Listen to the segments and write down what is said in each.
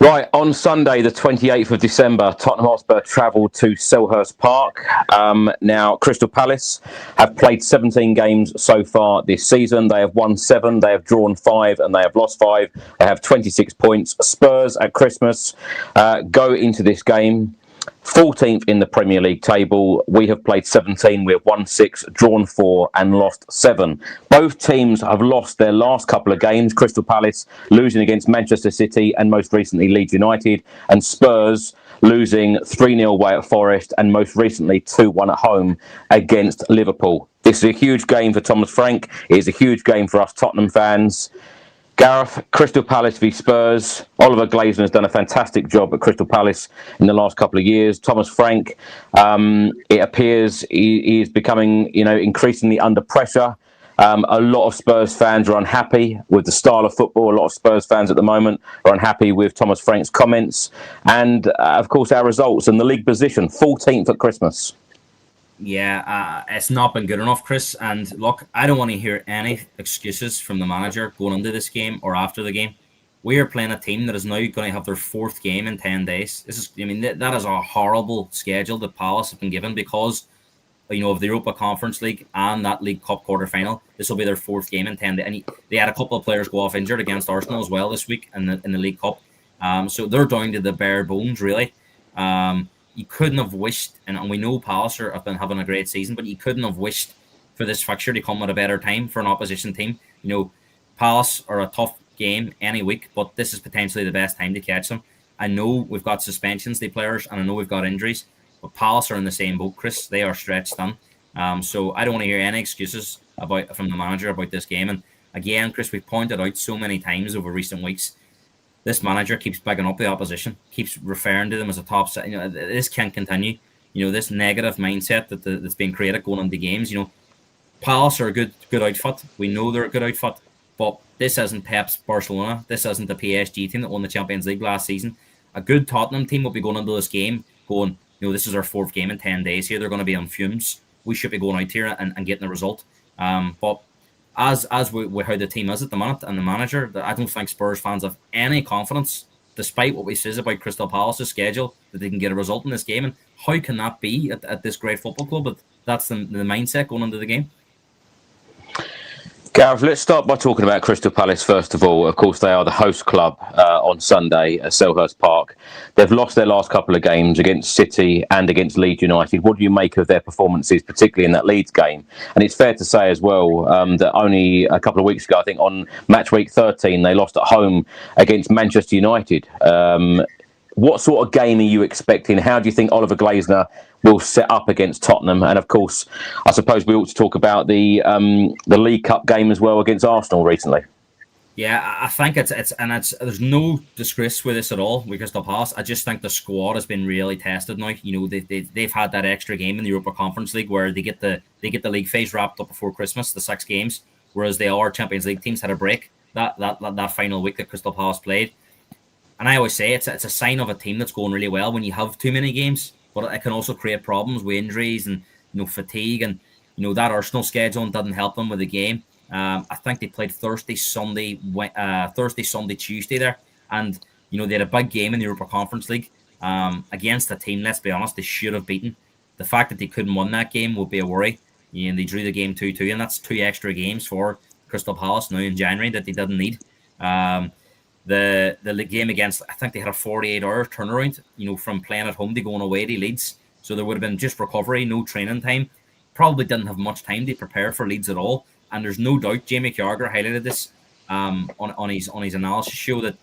Right, on Sunday, the 28th of December, Tottenham Hotspur travelled to Selhurst Park. Now, Crystal Palace have played 17 games so far this season. They have won 7, they have drawn 5, and they have lost 5. They have 26 points. Spurs at Christmas go into this game 14th in the Premier League table. We have played 17. We have won 6, drawn 4, and lost 7. Both teams have lost their last couple of games. Crystal Palace losing against Manchester City and most recently Leeds United, and Spurs losing 3-0 away at Forest and most recently 2-1 at home against Liverpool. This is a huge game for Thomas Frank. It is a huge game for us Tottenham fans. Gareth, Crystal Palace v Spurs. Oliver Glasner has done a fantastic job at Crystal Palace in the last couple of years. Thomas Frank, it appears he is becoming, increasingly under pressure. A lot of Spurs fans are unhappy with the style of football. A lot of Spurs fans at the moment are unhappy with Thomas Frank's comments. And, of course, our results and the league position, 14th at Christmas. Yeah, it's not been good enough, Chris. And look, I don't want to hear any excuses from the manager going into this game or after the game. We are playing a team that is now going to have their 4th game in 10 days. That is a horrible schedule that Palace have been given because, of the Europa Conference League and that League Cup quarter-final. This will be their 4th game in 10 days. And they had a couple of players go off injured against Arsenal as well this week in the League Cup. So they're down to the bare bones, really. You couldn't have wished, and we know Palace have been having a great season, but you couldn't have wished for this fixture to come at a better time for an opposition team. Palace are a tough game any week, but this is potentially the best time to catch them. I know we've got suspensions, the players, and I know we've got injuries, but Palace are in the same boat, Chris. They are stretched thin. So I don't want to hear any excuses from the manager about this game. And again, Chris, we've pointed out so many times over recent weeks, this manager keeps bigging up the opposition, keeps referring to them as a top set. This can't continue. This negative mindset that's being created going into games. Palace are a good outfit. We know they're a good outfit, but this isn't Pep's Barcelona. This isn't the PSG team that won the Champions League last season. A good Tottenham team will be going into this game going, this is our 4th game in 10 days here. They're going to be on fumes. We should be going out here and getting a result. But as with how the team is at the minute and the manager, I don't think Spurs fans have any confidence, despite what we says about Crystal Palace's schedule, that they can get a result in this game. And how can that be at this great football club? But that's the mindset going into the game. Gareth, let's start by talking about Crystal Palace first of all. Of course, they are the host club on Sunday at Selhurst Park. They've lost their last couple of games against City and against Leeds United. What do you make of their performances, particularly in that Leeds game? And it's fair to say as well that only a couple of weeks ago, I think on match week 13, they lost at home against Manchester United. What sort of game are you expecting? How do you think Oliver Glasner will set up against Tottenham? And of course, I suppose we ought to talk about the League Cup game as well against Arsenal recently. Yeah, I think there's no disgrace with this at all with Crystal Palace. I just think the squad has been really tested now. They've had that extra game in the Europa Conference League where they get the league phase wrapped up before Christmas, the 6 games, whereas the other Champions League teams had a break that final week that Crystal Palace played. And I always say it's a sign of a team that's going really well when you have too many games, but it can also create problems with injuries and fatigue, and that Arsenal schedule doesn't help them with the game. I think they played Thursday, Sunday, Tuesday there, and they had a big game in the Europa Conference League against a team, let's be honest, they should have beaten. The fact that they couldn't win that game would be a worry. They drew the game 2-2, and that's 2 extra games for Crystal Palace now in January that they didn't need. The game against, I think they had a 48-hour turnaround, from playing at home to going away to Leeds. So there would have been just recovery, no training time. Probably didn't have much time to prepare for Leeds at all. And there's no doubt, Jamie Carragher highlighted this on his analysis show, that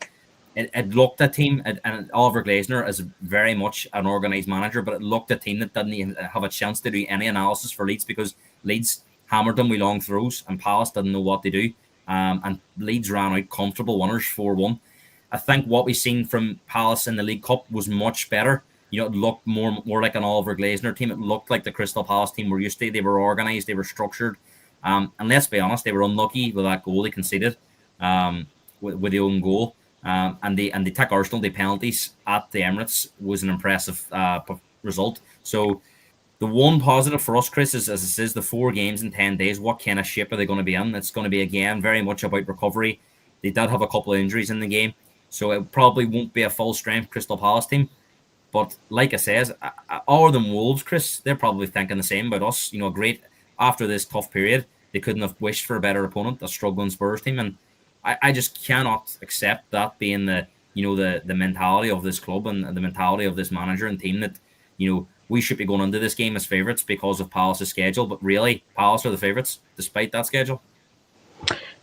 it looked a team, and Oliver Glasner is very much an organised manager, but it looked a team that didn't even have a chance to do any analysis for Leeds because Leeds hammered them with long throws and Palace didn't know what to do. And Leeds ran out comfortable winners 4-1. I think what we've seen from Palace in the League Cup was much better. It looked more like an Oliver Glasner team. It looked like the Crystal Palace team we're used to. They were organised, they were structured. And let's be honest, they were unlucky with that goal they conceded with the own goal. and they took Arsenal the penalties at the Emirates was an impressive result. So the one positive for us, Chris, is as it says, the 4 games in 10 days. What kind of shape are they going to be in? It's going to be again very much about recovery. They did have a couple of injuries in the game, so it probably won't be a full strength Crystal Palace team. But like I says, other than Wolves, Chris, they're probably thinking the same about us. Great after this tough period, they couldn't have wished for a better opponent, a struggling Spurs team, and I just cannot accept that being the mentality of this club and the mentality of this manager and team that we should be going into this game as favourites because of Palace's schedule, but really Palace are the favourites despite that schedule.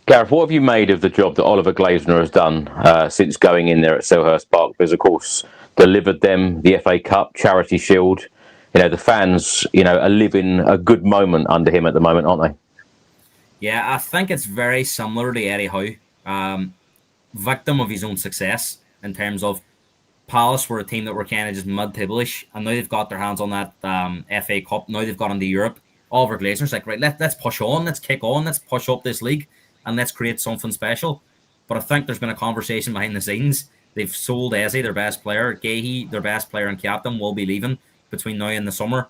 Gareth, what have you made of the job that Oliver Glasner has done since going in there at Selhurst Park? Because, of course, delivered them the FA Cup, Charity Shield. The fans, are living a good moment under him at the moment, aren't they? Yeah, I think it's very similar to Eddie Howe. Victim of his own success in terms of Palace were a team that were kind of just mid-table-ish, and now they've got their hands on that FA Cup. Now they've got into Europe. Oliver Glasner's like, right, let's push on, let's kick on, let's push up this league, and let's create something special. But I think there's been a conversation behind the scenes. They've sold Eze, their best player. Gahey, their best player and captain, will be leaving between now and the summer.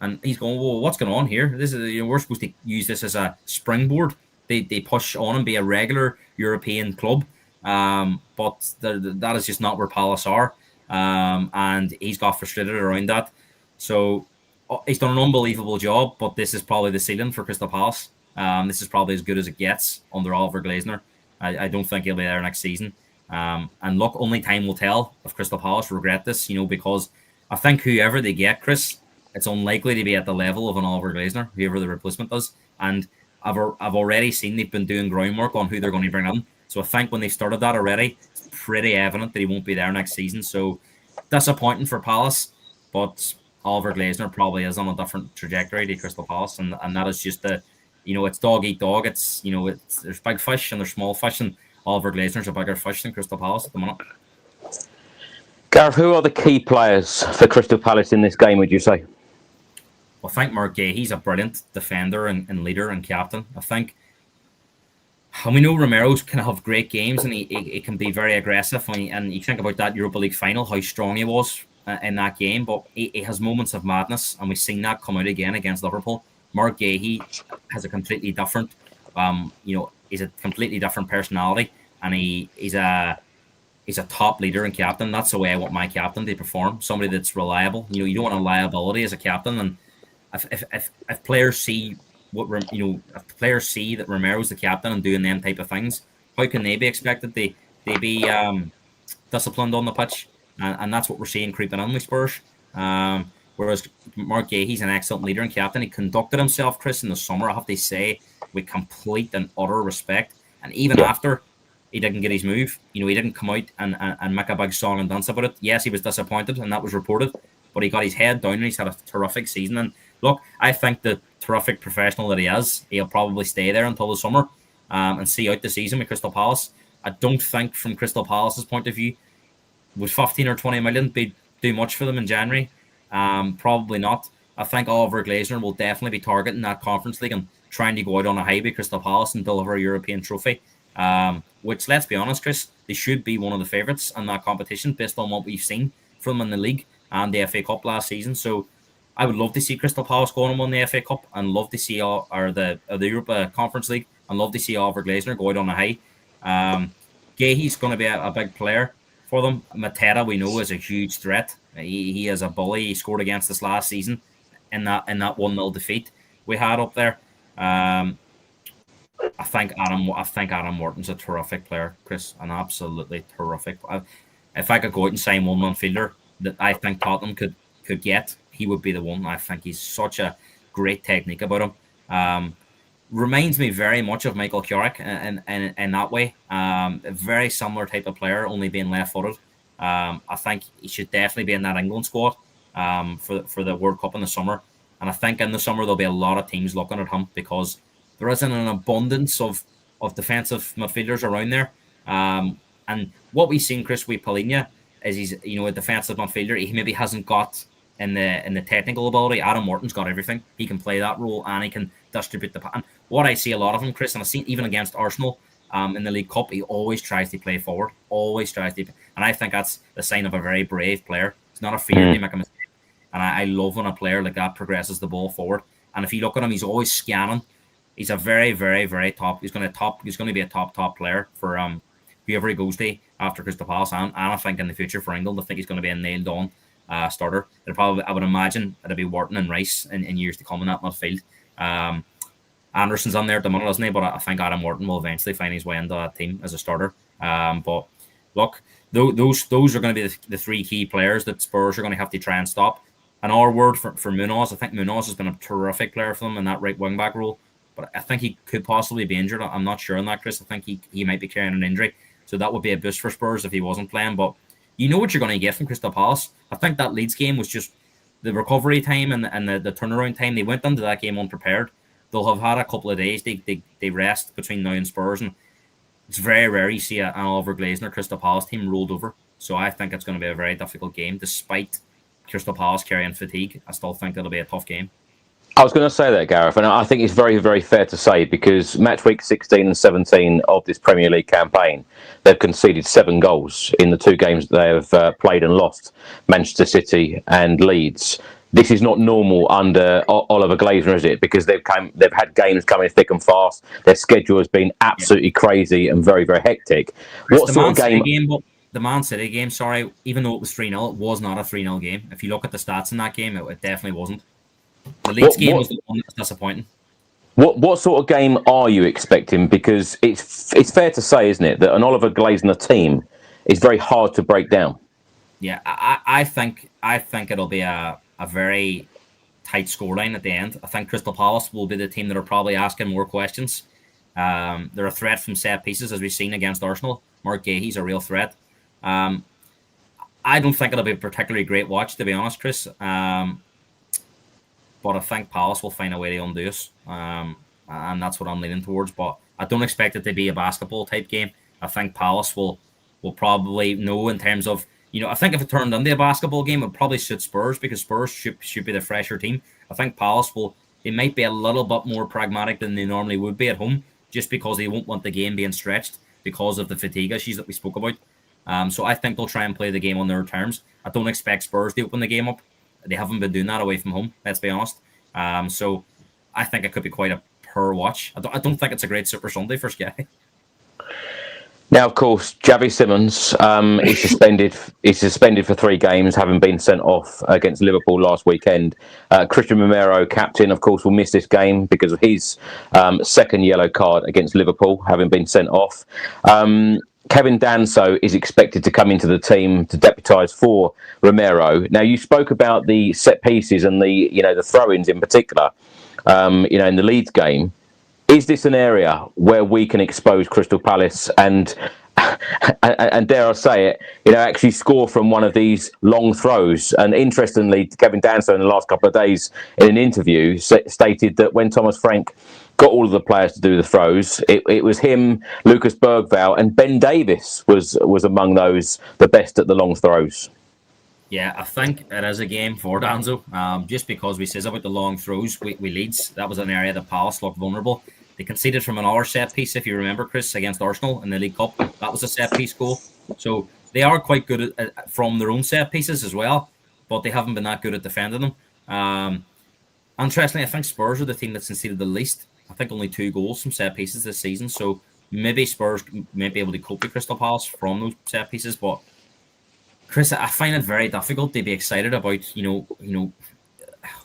And he's going, well, what's going on here? This is we're supposed to use this as a springboard. They push on and be a regular European club. But that is just not where Palace are. And he's got frustrated around that. So he's done an unbelievable job, but this is probably the ceiling for Crystal Palace. This is probably as good as it gets under Oliver Glasner. I don't think he'll be there next season. And look, only time will tell if Crystal Palace regret this, because I think whoever they get, Chris, it's unlikely to be at the level of an Oliver Glasner, whoever the replacement does. And I've already seen they've been doing groundwork on who they're going to bring in. So I think when they started that already, it's pretty evident that he won't be there next season. So disappointing for Palace, but Oliver Glasner probably is on a different trajectory to Crystal Palace, and that is just it's dog eat dog. It's there's big fish and there's small fish, and Oliver Glasner's a bigger fish than Crystal Palace at the moment. Gareth, who are the key players for Crystal Palace in this game, would you say? Well, I think Mark Gay, he's a brilliant defender and leader and captain. I think, and we know Romero's can have great games and he can be very aggressive. And you think about that Europa League final, how strong he was in that game, but he has moments of madness, and we've seen that come out again against Liverpool. Mark Gay, he has a completely different, he's a completely different personality, and he's a top leader and captain. That's the way I want my captain to perform. Somebody that's reliable. You don't want a liability as a captain. And if players see if players see that Romero's the captain and doing them type of things, how can they be expected to be disciplined on the pitch? And that's what we're seeing creeping in with Spurs. Whereas Mark Gay, he's an excellent leader and captain. He conducted himself, Chris, in the summer, I have to say, with complete and utter respect. And even after he didn't get his move, he didn't come out and make a big song and dance about it. Yes, he was disappointed, and that was reported, but he got his head down and he's had a terrific season. And look, I think the terrific professional that he is, he'll probably stay there until the summer and see out the season with Crystal Palace. I don't think, from Crystal Palace's point of view, would 15 or 20 million be too much for them in January? Probably not. I think Oliver Glasner will definitely be targeting that Conference League and trying to go out on a high with Crystal Palace and deliver a European trophy. Which, let's be honest, Chris, they should be one of the favourites in that competition based on what we've seen from them in the league and the FA Cup last season. So I would love to see Crystal Palace going and win the FA Cup, and love to see the Europa Conference League, and love to see Oliver Glasner go out on a high. Gahey's going to be a big player for them. Mateta, we know, is a huge threat. He is a bully. He scored against us last season in that 1-0 defeat we had up there. I think Adam Morton's a terrific player, Chris, an absolutely terrific. If I could go out and sign one midfielder that I think Tottenham could get, he would be the one. I think he's such a great technique about him. Reminds me very much of Michael Carrick in that way. A very similar type of player, only being left-footed. I think he should definitely be in that England squad for the World Cup in the summer. And I think in the summer there'll be a lot of teams looking at him because there isn't an abundance of defensive midfielders around there. And what we've seen, Chris, with Palhinha is he's a defensive midfielder. He maybe hasn't got in the technical ability. Adam Morton's got everything. He can play that role and he can distribute the pattern. What I see a lot of him, Chris, and I've seen even against Arsenal, in the League Cup, he always tries to play forward, and I think that's the sign of a very brave player. He's not afraid to make a mistake, and I love when a player like that progresses the ball forward. And if you look at him, he's always scanning. He's a very, very, very top. He's going to be a top player for whoever he goes to after Crystal Palace, and I think in the future for England, I think he's going to be a nailed on starter. I would imagine it'll be Wharton and Rice in years to come in that midfield. Anderson's on there at the moment, isn't he? But I think Adam Wharton will eventually find his way into that team as a starter. But look, those are going to be the three key players that Spurs are going to have to try and stop. And our word for Munoz, I think Munoz has been a terrific player for them in that right wing back role. But I think he could possibly be injured. I'm not sure on that, Chris. I think he might be carrying an injury. So that would be a boost for Spurs if he wasn't playing. But you know what you're going to get from Crystal Palace. I think that Leeds game was just the recovery time and the turnaround time. They went into that game unprepared. They'll have had a couple of days. They rest between now and Spurs. And it's very rare you see an Oliver Glasner Crystal Palace team rolled over. So I think it's going to be a very difficult game. Despite Crystal Palace carrying fatigue, I still think it'll be a tough game. I was going to say that, Gareth, and I think it's very, very fair to say because match week 16 and 17 of this Premier League campaign, they've conceded 7 goals in the 2 games that they have played and lost, Manchester City and Leeds. This is not normal under Oliver Glasner, is it? Because they've had games coming thick and fast. Their schedule has been absolutely crazy and very, very hectic. What sort of game? The Man City game, sorry, even though it was 3-0, it was not a 3-0 game. If you look at the stats in that game, it definitely wasn't. The Leeds game was the one that was disappointing. What sort of game are you expecting? Because it's fair to say, isn't it, that an Oliver Glasner team is very hard to break down. Yeah, I think it'll be a very tight scoreline at the end. I think Crystal Palace will be the team that are probably asking more questions. They're a threat from set pieces, as we've seen against Arsenal. Mark Gahey's a real threat. I don't think it'll be a particularly great watch, to be honest, Chris. But I think Palace will find a way to undo us. And that's what I'm leaning towards. But I don't expect it to be a basketball type game. I think Palace will probably know in terms of, I think if it turned into a basketball game, it would probably suit Spurs because Spurs should be the fresher team. I think Palace they might be a little bit more pragmatic than they normally would be at home just because they won't want the game being stretched because of the fatigue issues that we spoke about. So I think they'll try and play the game on their terms. I don't expect Spurs to open the game up. They haven't been doing that away from home, let's be honest. So I think it could be quite a poor watch. I don't think it's a great Super Sunday for Sky. Now, of course, Javi Simmons is suspended for 3 games, having been sent off against Liverpool last weekend. Christian Romero, captain, of course, will miss this game because of his second yellow card against Liverpool, having been sent off. Kevin Danso is expected to come into the team to deputise for Romero. Now, you spoke about the set pieces and the throw-ins in particular, in the Leeds game. Is this an area where we can expose Crystal Palace and dare I say it, actually score from one of these long throws? And interestingly, Kevin Danso in the last couple of days in an interview stated that when Thomas Frank got all of the players to do the throws, it was him, Lucas Bergvall, and Ben Davis was among those the best at the long throws. Yeah, I think it is a game for Danzo. Just because we says about the long throws, we Leeds, that was an area that Palace looked vulnerable. They conceded from an hour set piece, if you remember, Chris, against Arsenal in the League Cup. That was a set piece goal. So they are quite good at from their own set pieces as well, but they haven't been that good at defending them. Interestingly, I think Spurs are the team that's conceded the least. I think only 2 goals from set pieces this season. So maybe Spurs may be able to cope with Crystal Palace from those set pieces. But Chris, I find it very difficult to be excited about,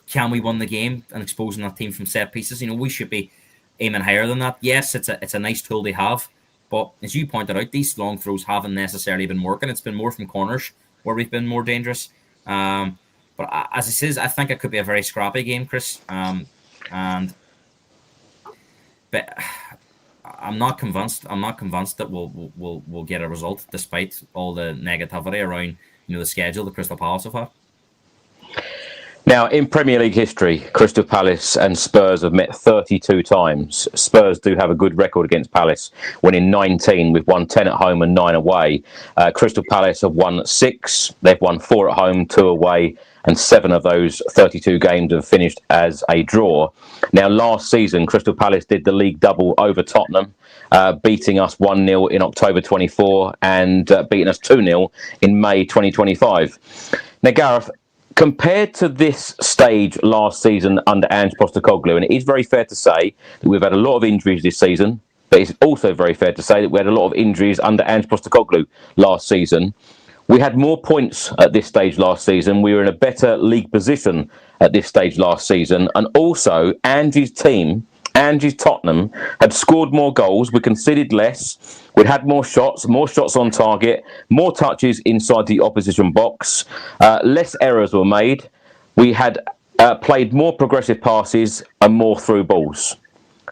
can we win the game and exposing that team from set pieces? We should be aiming higher than that. Yes, it's a nice tool they have. But as you pointed out, these long throws haven't necessarily been working. It's been more from corners where we've been more dangerous. But as it says, I think it could be a very scrappy game, Chris. But I'm not convinced. I'm not convinced that we'll get a result despite all the negativity around the schedule that Crystal Palace have had. Now, in Premier League history, Crystal Palace and Spurs have met 32 times. Spurs do have a good record against Palace, winning 19. We've won 10 at home and 9 away. Crystal Palace have won 6. They've won 4 at home, 2 away, and 7 of those 32 games have finished as a draw. Now, last season, Crystal Palace did the league double over Tottenham, beating us 1-0 in October 24 and beating us 2-0 in May 2025. Now, Gareth, compared to this stage last season under Ange Postecoglou, and it is very fair to say that we've had a lot of injuries this season, but it's also very fair to say that we had a lot of injuries under Ange Postecoglou last season. We had more points at this stage last season. We were in a better league position at this stage last season. And also, Ange's team, Ange's Tottenham, had scored more goals. We conceded less. We'd had more shots on target, more touches inside the opposition box. Less errors were made. We had played more progressive passes and more through balls.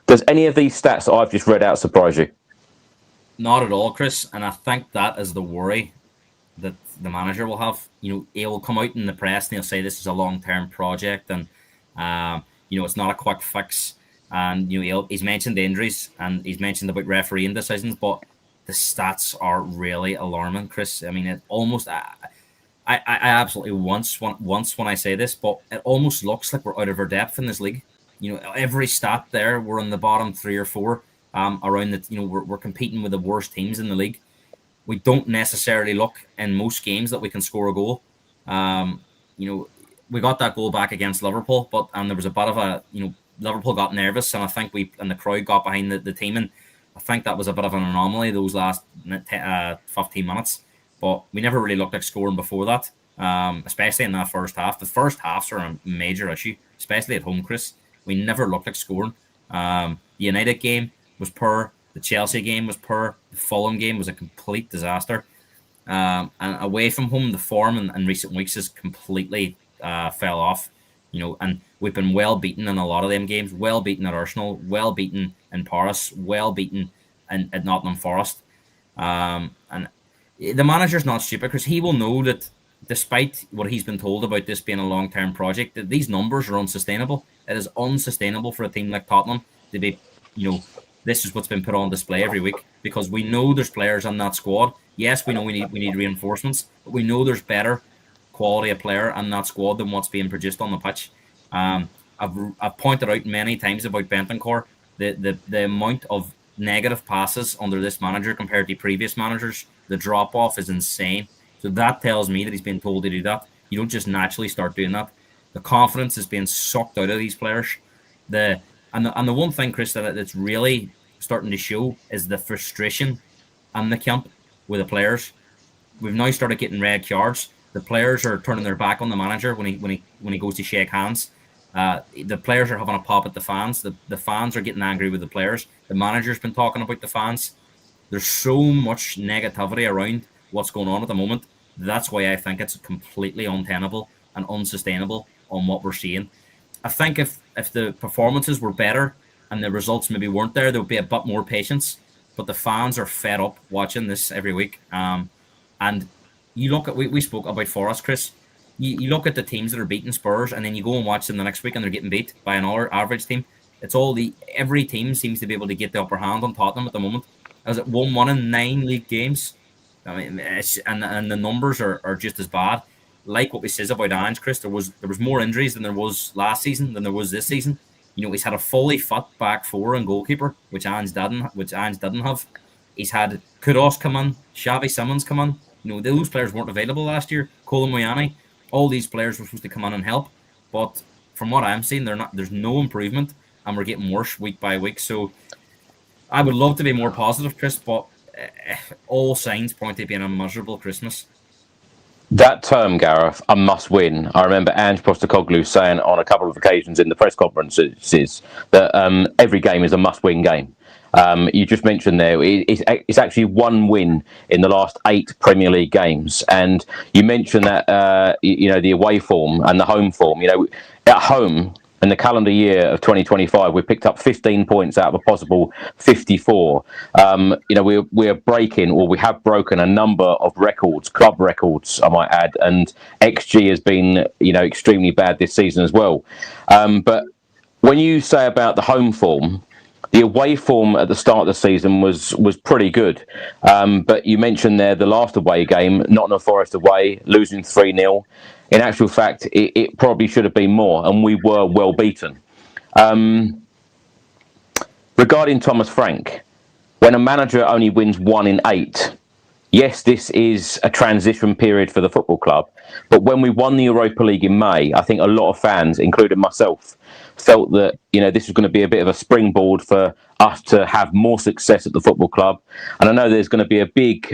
Does any of these stats that I've just read out surprise you? Not at all, Chris. And I think that is the worry that the manager will have. He will come out in the press and he'll say this is a long-term project and, it's not a quick fix. And, he's mentioned the injuries and he's mentioned about refereeing decisions, but the stats are really alarming, Chris. I mean, it almost... I absolutely once when I say this, but it almost looks like we're out of our depth in this league. Every stat there, we're in the bottom 3 or 4 around the, we're competing with the worst teams in the league. We don't necessarily look in most games that we can score a goal. We got that goal back against Liverpool, and there was a bit of a, Liverpool got nervous, and I think the crowd got behind the team, and I think that was a bit of an anomaly those last 15 minutes. But we never really looked like scoring before that, especially in that first half. The first halves are a major issue, especially at home, Chris. We never looked like scoring. The United game was poor. The Chelsea game was poor. The Fulham game was a complete disaster. And away from home, the form in recent weeks has completely fell off. And we've been well beaten in a lot of them games. Well beaten at Arsenal. Well beaten in Paris. Well beaten at Nottingham Forest. And the manager's not stupid because he will know that despite what he's been told about this being a long-term project, that these numbers are unsustainable. It is unsustainable for a team like Tottenham to be, this is what's been put on display every week because we know there's players on that squad. Yes, we know we need reinforcements, but we know there's better quality of player on that squad than what's being produced on the pitch. I've pointed out many times about Bentancur, the amount of negative passes under this manager compared to previous managers. The drop-off is insane. So that tells me that he's been told to do that. You don't just naturally start doing that. The confidence is being sucked out of these players. And the one thing, Chris, that's really starting to show is the frustration in the camp with the players. We've now started getting red cards. The players are turning their back on the manager when he goes to shake hands. The players are having a pop at the fans. The fans are getting angry with the players. The manager's been talking about the fans. There's so much negativity around what's going on at the moment. That's why I think it's completely untenable and unsustainable on what we're seeing. I think if the performances were better and the results maybe weren't there would be a bit more patience. But the fans are fed up watching this every week. And you look at, we spoke about Forest, Chris. You look at the teams that are beating Spurs and then you go and watch them the next week and they're getting beat by another average team. Every team seems to be able to get the upper hand on Tottenham at the moment. As it 1-1 in 9 league games. I mean, and the numbers are just as bad. Like what we says about Ange, Chris, there was more injuries than there was last season than there was this season. He's had a fully fit back 4 and goalkeeper, which Ange didn't have. He's had Kudos come in, Xavi Simons come in. Those players weren't available last year. Cowlin Moyani, all these players were supposed to come in and help, but from what I'm seeing, there's no improvement, and we're getting worse week by week. So I would love to be more positive, Chris, but all signs point to being a miserable Christmas. That term, Gareth, a must-win. I remember Ange Postecoglou saying on a couple of occasions in the press conferences that every game is a must-win game. You just mentioned there, it's actually one win in the last 8 Premier League games. And you mentioned that, the away form and the home form. At home, in the calendar year of 2025, we picked up 15 points out of a possible 54. We have broken a number of records, club records, I might add, and XG has been, extremely bad this season as well. But when you say about the home form, the away form at the start of the season was pretty good. But you mentioned there the last away game, Nottingham Forest away, losing 3-0. In actual fact, it probably should have been more, and we were well beaten. Regarding Thomas Frank, when a manager only wins 1 in 8, yes, this is a transition period for the football club. But when we won the Europa League in May, I think a lot of fans, including myself, felt that this was going to be a bit of a springboard for us to have more success at the football club. And I know there's going to be a big,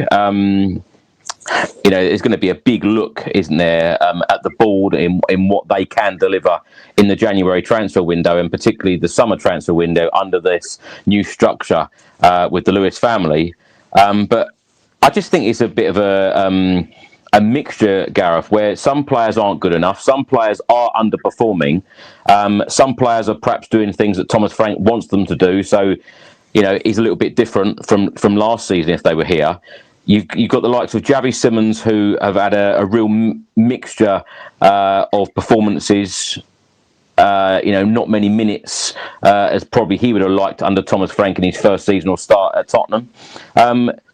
there's going to be a big look, isn't there, at the board in what they can deliver in the January transfer window, and particularly the summer transfer window under this new structure with the Lewis family. But I just think it's a bit of a mixture, Gareth, where some players aren't good enough, some players are underperforming, some players are perhaps doing things that Thomas Frank wants them to do. So, he's a little bit different from last season if they were here. You've got the likes of Javi Simmons, who have had a real mixture of performances. Not many minutes as probably he would have liked under Thomas Frank in his first seasonal start at Tottenham.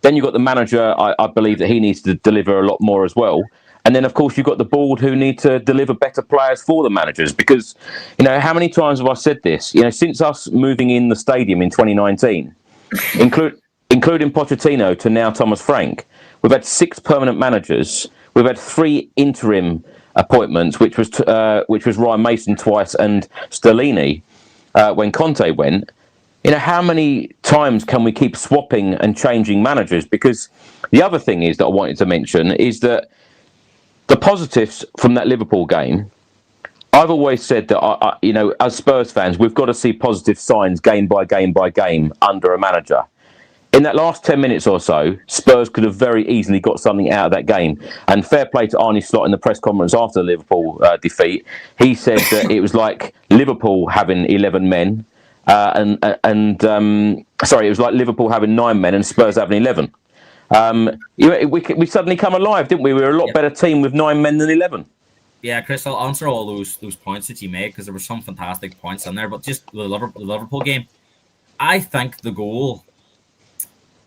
Then you've got the manager. I believe that he needs to deliver a lot more as well. And then, of course, you've got the board who need to deliver better players for the managers. Because, how many times have I said this? Since us moving in the stadium in 2019, including Pochettino to now Thomas Frank, we've had 6 permanent managers. We've had 3 interim appointments, which was Ryan Mason twice and Stellini when Conte went. How many times can we keep swapping and changing managers? Because the other thing is that I wanted to mention is that the positives from that Liverpool game, I've always said that, as Spurs fans, we've got to see positive signs game by game by game under a manager. In that last 10 minutes or so, Spurs could have very easily got something out of that game. And fair play to Arne Slot in the press conference after the Liverpool defeat. He said that it was like Liverpool having 11 men. It was like Liverpool having 9 men and Spurs having 11. We suddenly come alive, didn't we? We were a lot better team with 9 men than 11. Yeah, Chris, I'll answer all those points that you made, because there were some fantastic points in there. But just the Liverpool game, I think the goal,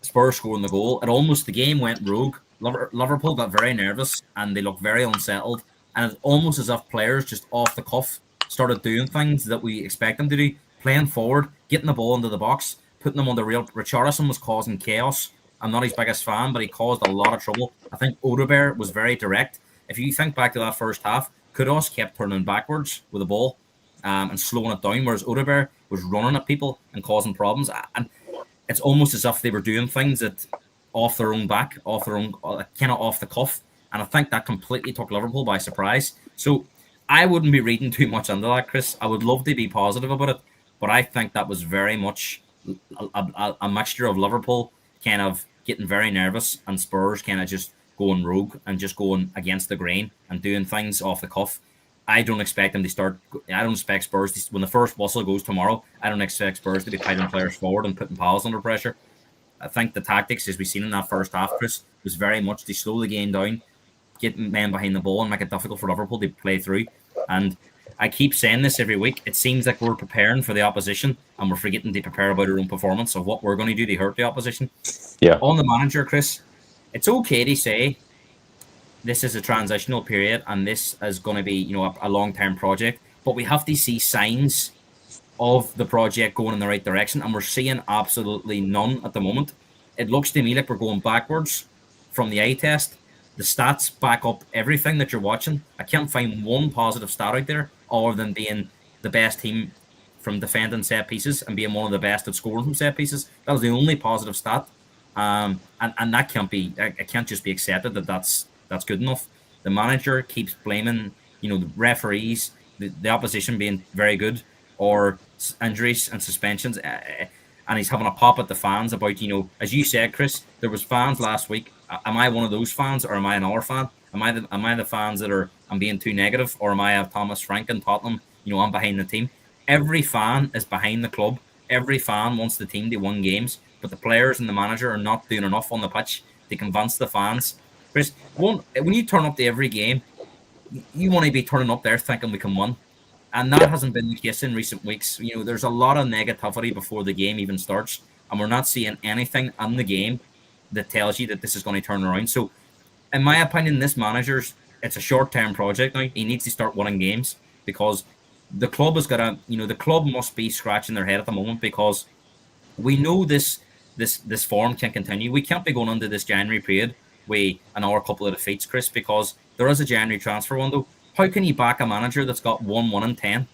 Spurs scoring the goal, the game went rogue. Liverpool got very nervous and they looked very unsettled. And it's almost as if players just off the cuff started doing things that we expect them to do, playing forward, getting the ball into the box, putting them on the rail. Richarlison was causing chaos. I'm not his biggest fan, but he caused a lot of trouble. I think Odegaard was very direct. If you think back to that first half, Kudos kept turning backwards with the ball and slowing it down, whereas Odegaard was running at people and causing problems. And it's almost as if they were doing things that off their own back, kind of off the cuff. And I think that completely took Liverpool by surprise. So I wouldn't be reading too much into that, Chris. I would love to be positive about it, but I think that was very much a mixture of Liverpool kind of getting very nervous and Spurs kind of just going rogue and just going against the grain and doing things off the cuff. I don't expect them to start. I don't expect Spurs to, when the first whistle goes tomorrow, I don't expect Spurs to be piling players forward and putting Palace under pressure. I think the tactics, as we've seen in that first half, Chris, was very much to slow the game down, get men behind the ball and make it difficult for Liverpool to play through. And I keep saying this every week. It seems like we're preparing for the opposition and we're forgetting to prepare about our own performance of what we're going to do to hurt the opposition. Yeah. On the manager, Chris, it's okay to say this is a transitional period and this is going to be, a long-term project, but we have to see signs of the project going in the right direction, and we're seeing absolutely none at the moment. It looks to me like we're going backwards from the eye test. The stats back up everything that you're watching. I can't find one positive stat out there other than being the best team from defending set pieces and being one of the best at scoring from set pieces. That was the only positive stat. And that can't be. It can't just be accepted that that's good enough. The manager keeps blaming, the referees, the opposition being very good, or injuries and suspensions, and he's having a pop at the fans about, as you said, Chris, there was fans last week. Am I one of those fans, or am I another fan? Am I the fans that I'm being too negative, or am I a Thomas Frank and Tottenham? I'm behind the team. Every fan is behind the club. Every fan wants the team to win games, but the players and the manager are not doing enough on the pitch to convince the fans. Chris, when you turn up to every game, you want to be turning up there thinking we can win. And that Yeah. hasn't been the case in recent weeks. There's a lot of negativity before the game even starts, and we're not seeing anything in the game that tells you that this is going to turn around. So, in my opinion, this manager's it's a short-term project now. He needs to start winning games because the club has got the club must be scratching their head at the moment because we know this form can't continue. We can't be going into this January period with another couple of defeats, Chris, because there is a January transfer window. How can you back a manager that's got 1-1-10?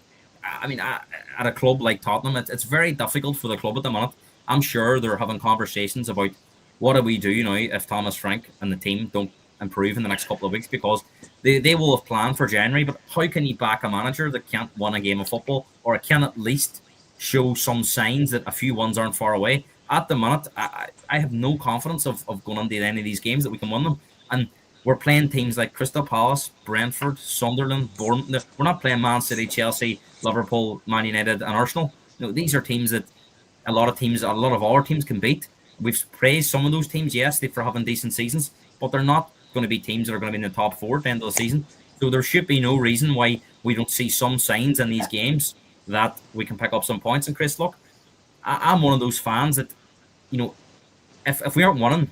I mean, at a club like Tottenham, it's very difficult for the club at the minute. I'm sure they're having conversations about what do we do now if Thomas Frank and the team don't improve in the next couple of weeks because they will have planned for January. But how can you back a manager that can't win a game of football or can at least show some signs that a few ones aren't far away? At the minute, I have no confidence of going into any of these games that we can win them. And we're playing teams like Crystal Palace, Brentford, Sunderland, Bournemouth. We're not playing Man City, Chelsea, Liverpool, Man United, and Arsenal. These are teams that a lot of our teams can beat. We've praised some of those teams, yes, for having decent seasons, but they're not going to be teams that are going to be in the top four at the end of the season. So there should be no reason why we don't see some signs in these games that we can pick up some points. And Chris, look, I'm one of those fans that, if we aren't winning,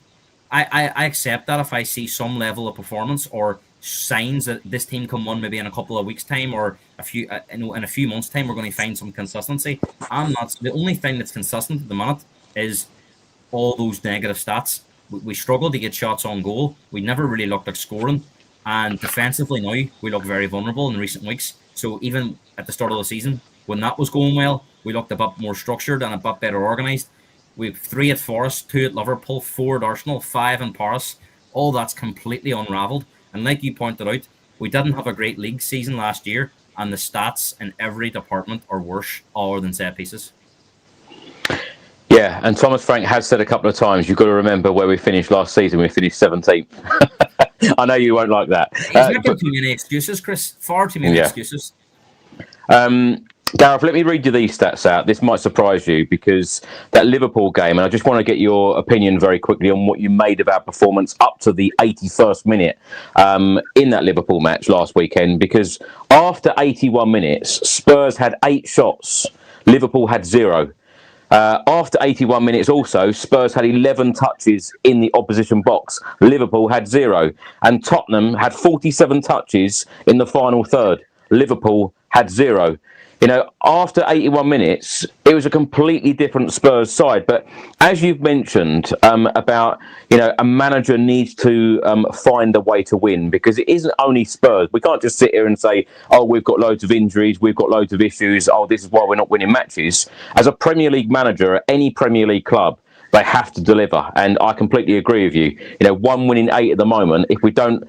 I accept that if I see some level of performance or signs that this team can win maybe in a couple of weeks' time or in a few months' time, we're going to find some consistency. The only thing that's consistent at the minute is all those negative stats. We struggle to get shots on goal. We never really looked like scoring. And defensively now, we look very vulnerable in recent weeks. So even at the start of the season, when that was going well, we looked a bit more structured and a bit better organised. We have 3 at Forest, 2 at Liverpool, 4 at Arsenal, 5 in Paris. All that's completely unravelled. And like you pointed out, we didn't have a great league season last year, and the stats in every department are worse, other than set pieces. Yeah, and Thomas Frank has said a couple of times, you've got to remember where we finished last season. We finished 17th. I know you won't like that. He's making too many excuses, Chris. Far too many excuses. Gareth, let me read you these stats out. This might surprise you because that Liverpool game, and I just want to get your opinion very quickly on what you made of our performance up to the 81st minute in that Liverpool match last weekend, because after 81 minutes, Spurs had 8 shots, Liverpool had 0. After 81 minutes also, Spurs had 11 touches in the opposition box. Liverpool had 0. And Tottenham had 47 touches in the final third. Liverpool had 0. After 81 minutes, it was a completely different Spurs side. But as you've mentioned about, a manager needs to find a way to win, because it isn't only Spurs. We can't just sit here and say, oh, we've got loads of injuries, we've got loads of issues, oh, this is why we're not winning matches. As a Premier League manager at any Premier League club, they have to deliver. And I completely agree with you. 1 win in 8 at the moment. If we don't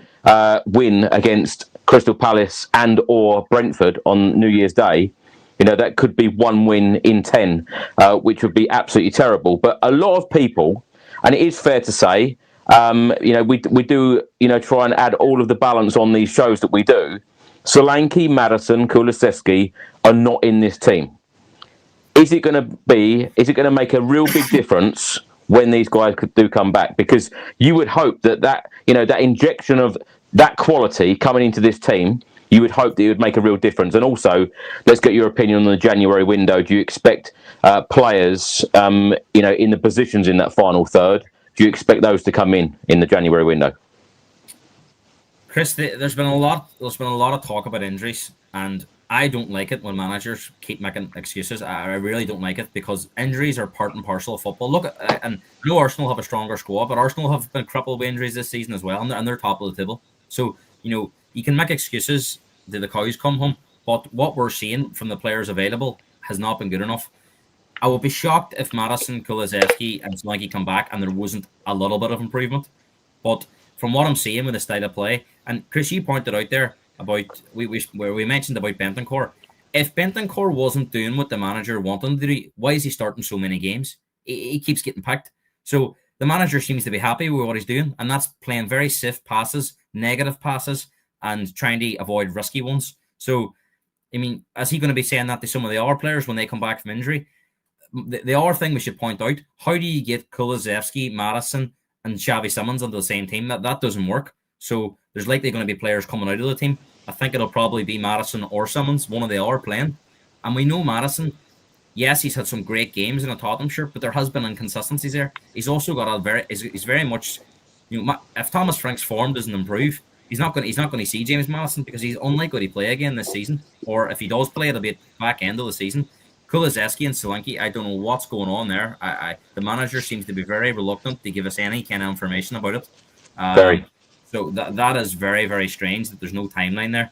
win against Crystal Palace and or Brentford on New Year's Day, that could be 1 win in 10, which would be absolutely terrible. But a lot of people, and it is fair to say, we do, try and add all of the balance on these shows that we do. Solanke, Maddison, Kulusevski are not in this team. Is it going to make a real big difference when these guys do come back? Because you would hope that injection of that quality coming into this team, you would hope that it would make a real difference. And also, let's get your opinion on the January window. Do you expect players, in the positions in that final third, do you expect those to come in the January window? Chris, there's been a lot of talk about injuries, and I don't like it when managers keep making excuses. I really don't like it, because injuries are part and parcel of football. Look, and I know Arsenal have a stronger squad, but Arsenal have been crippled with injuries this season as well, and they're top of the table. So, you can make excuses that the COYS come home, but what we're seeing from the players available has not been good enough. I would be shocked if Maddison, Kulusevski, and Solanke come back and there wasn't a little bit of improvement. But from what I'm seeing with the style of play, and Chris, you pointed out there about where we mentioned about Bentancur. If Bentancur wasn't doing what the manager wanted him to do, why is he starting so many games? He keeps getting picked. So the manager seems to be happy with what he's doing, and that's playing very safe passes, negative passes, and trying to avoid risky ones. So I mean, is he going to be saying that to some of the other players when they come back from injury? The other thing we should point out: how do you get Kulusevski, Madison, and Xavi Simons onto the same team? That doesn't work. So there's likely going to be players coming out of the team. I think it'll probably be Madison or Simons, one of the other playing. And we know Madison. Yes, he's had some great games in a Tottenham shirt, but there has been inconsistencies there. He's also got a he's very much, if Thomas Frank's form doesn't improve, he's not going to see James Madison because he's unlikely to play again this season. Or if he does play, it'll be at the back end of the season. Kulusevski and Solanke, I don't know what's going on there. The manager seems to be very reluctant to give us any kind of information about it. Very. So that is very, very strange that there's no timeline there.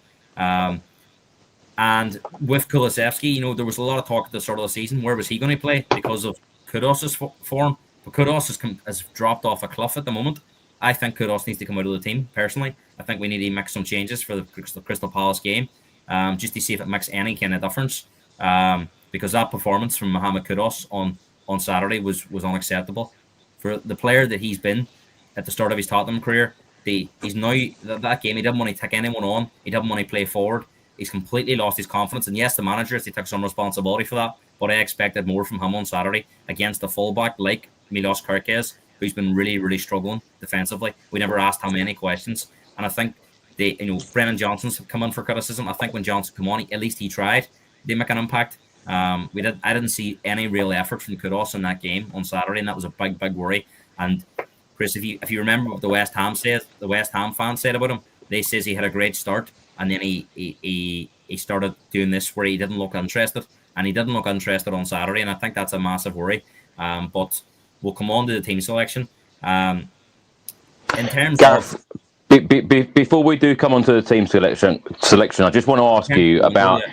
And with Kulusevski, there was a lot of talk at the start of the season. Where was he going to play because of Kudos's form? But Kudos has dropped off a cliff at the moment. I think Kudos needs to come out of the team, personally. I think we need to make some changes for the Crystal Palace game, just to see if it makes any kind of difference. Because that performance from Mohamed Kudus on Saturday was unacceptable. For the player that he's been at the start of his Tottenham career, he's now that game, he didn't want to take anyone on. He didn't want to play forward. He's completely lost his confidence. And yes, the manager has to take some responsibility for that, but I expected more from him on Saturday against a fullback like Milos Kerkez, who's been really, really struggling defensively. We never asked him any questions. And I think Brennan Johnson's come in for criticism. I think when Johnson came on, at least he tried to make an impact. I didn't see any real effort from Kudos in that game on Saturday, and that was a big, big worry. And Chris, if you remember what the West Ham fans said about him, they says he had a great start, and then he started doing this where he didn't look interested, and he didn't look interested on Saturday, and I think that's a massive worry. But we'll come on to the team selection. In terms Gareth, of before we do come on to the team selection, I just want to ask you about.